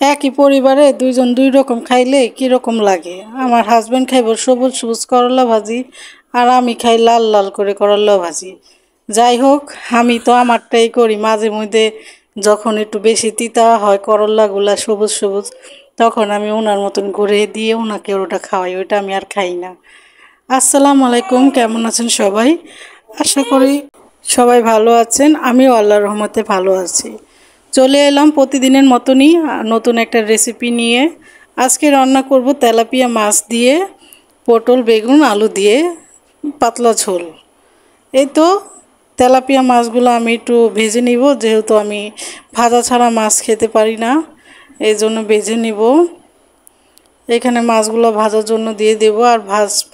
একই পরিবারে দুইজন দুই রকম খাইলে কীরকম লাগে। আমার হাজব্যান্ড খাইব সবুজ সবুজ করলা ভাজি, আর আমি খাই লাল লাল করে করলা ভাজি। যাই হোক, আমি তো আমারটাই করি। মাঝে মধ্যে যখন একটু বেশি তিতা হয় করলাগুলা সবুজ সবুজ, তখন আমি ওনার মতন করে দিয়ে ওনাকে ওটা খাওয়াই, ওইটা আমি আর খাই না। আসসালামু আলাইকুম, কেমন আছেন সবাই? আশা করি সবাই ভালো আছেন। আমিও আল্লাহর রহমতে ভালো আছি। চলে এলাম প্রতিদিনের মতনই নতুন একটা রেসিপি নিয়ে। আজকে রান্না করব তেলাপিয়া মাছ দিয়ে পটল বেগুন আলু দিয়ে পাতলা ঝোল। এই তো তেলাপিয়া মাছগুলো আমি একটু ভেজে নিব, যেহেতু আমি ভাজা ছাড়া মাছ খেতে পারি না, এই জন্য ভেজে নিব। এখানে মাছগুলো ভাজার জন্য দিয়ে দেব, আর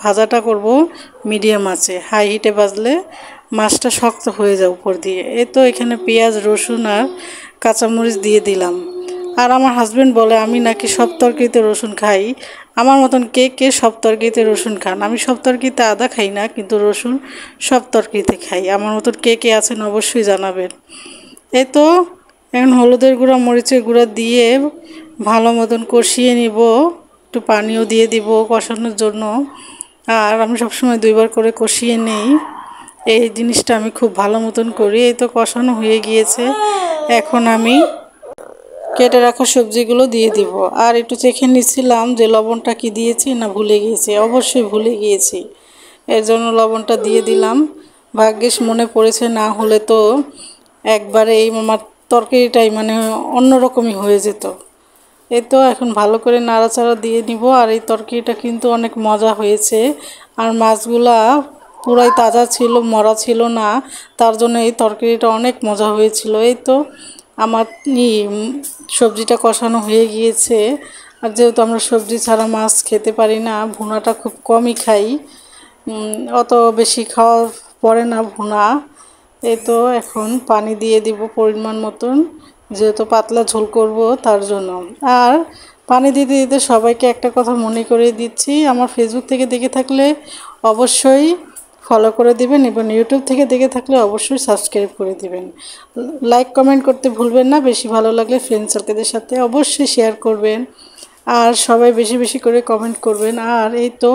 ভাজাটা করব মিডিয়াম আঁচে। হাই হিটে ভাজলে মাছটা শক্ত হয়ে যায় উপর দিয়ে। এই তো এখানে পেঁয়াজ রসুন আর কাঁচামরিচ দিয়ে দিলাম। আর আমার হাজব্যান্ড বলে আমি নাকি সব তরকারিতে রসুন খাই। আমার মতন কে কে সব তরকারিতে রসুন খান? আমি সব তরকারিতে আদা খাই না, কিন্তু রসুন সব তরকারিতে খাই। আমার মতন কে কে আছেন অবশ্যই জানাবেন। এই তো এখন হলুদের গুঁড়া মরিচের গুঁড়া দিয়ে ভালো মতন কষিয়ে নিব। একটু পানিও দিয়ে দিব কষানোর জন্য। আর আমি সবসময় দুইবার করে কষিয়ে নেই, এই জিনিসটা আমি খুব ভালো মতন করি। এই তো কষানো হয়ে গিয়েছে, এখন আমি কেটে রাখা সবজিগুলো দিয়ে দিব। আর একটু চেখে নিচ্ছিলাম যে লবণটা কি দিয়েছি না ভুলে গিয়েছি। অবশ্যই ভুলে গিয়েছি, এর জন্য লবণটা দিয়ে দিলাম। ভাগ্যিস মনে পড়েছে, না হলে তো একবারে এই আমার তরকারিটাই মানে অন্যরকমই হয়ে যেত। এই তো এখন ভালো করে নাড়াচাড়া দিয়ে নিব। আর এই তরকারিটা কিন্তু অনেক মজা হয়েছে। আর মাছগুলা পুরাই তাজা ছিল, মরা ছিল না, তার জন্য এই তরকারিটা অনেক মজা হয়েছিল। এই তো আমার সবজিটা কষানো হয়ে গিয়েছে। আর যেহেতু আমরা সবজি ছাড়া মাছ খেতে পারি না, ভুনাটা খুব কমই খাই, অত বেশি খাওয়া পড়ে না ভুনা। এই তো এখন পানি দিয়ে দিব পরিমাণ মতন, যেহেতু পাতলা ঝোল করব তার জন্য। আর পানি দিতে দিতে সবাইকে একটা কথা মনে করিয়ে দিচ্ছি, আমার ফেসবুক থেকে দেখে থাকলে অবশ্যই ফলো করে দিবেন, এবং ইউটিউব থেকে দেখে থাকলে অবশ্যই সাবস্ক্রাইব করে দিবেন। লাইক কমেন্ট করতে ভুলবেন না। বেশি ভালো লাগলে ফ্রেন্ড সার্কেলদের সাথে অবশ্যই শেয়ার করবেন, আর সবাই বেশি বেশি করে কমেন্ট করবেন। আর এই তো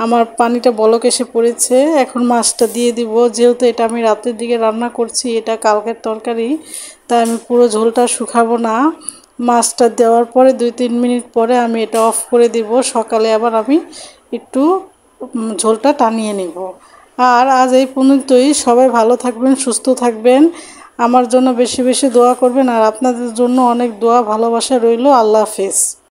আমার পানিটা বলক এসে পড়েছে, এখন মাছটা দিয়ে দিব। যেহেতু এটা আমি রাতের দিকে রান্না করছি, এটা কালকের তরকারি, তাই আমি পুরো ঝোলটা শুকাবো না। মাছটা দেওয়ার পরে 2-3 মিনিট পরে আমি এটা অফ করে দিব। সকালে আবার আমি একটু ঝোলটা টানিয়ে নিব। আর আজ এই পর্যন্তই। সবাই ভালো থাকবেন, সুস্থ থাকবেন, আমার জন্য বেশি বেশি দোয়া করবেন, আর আপনাদের জন্য অনেক দোয়া ভালোবাসা রইল। আল্লাহ হাফেজ।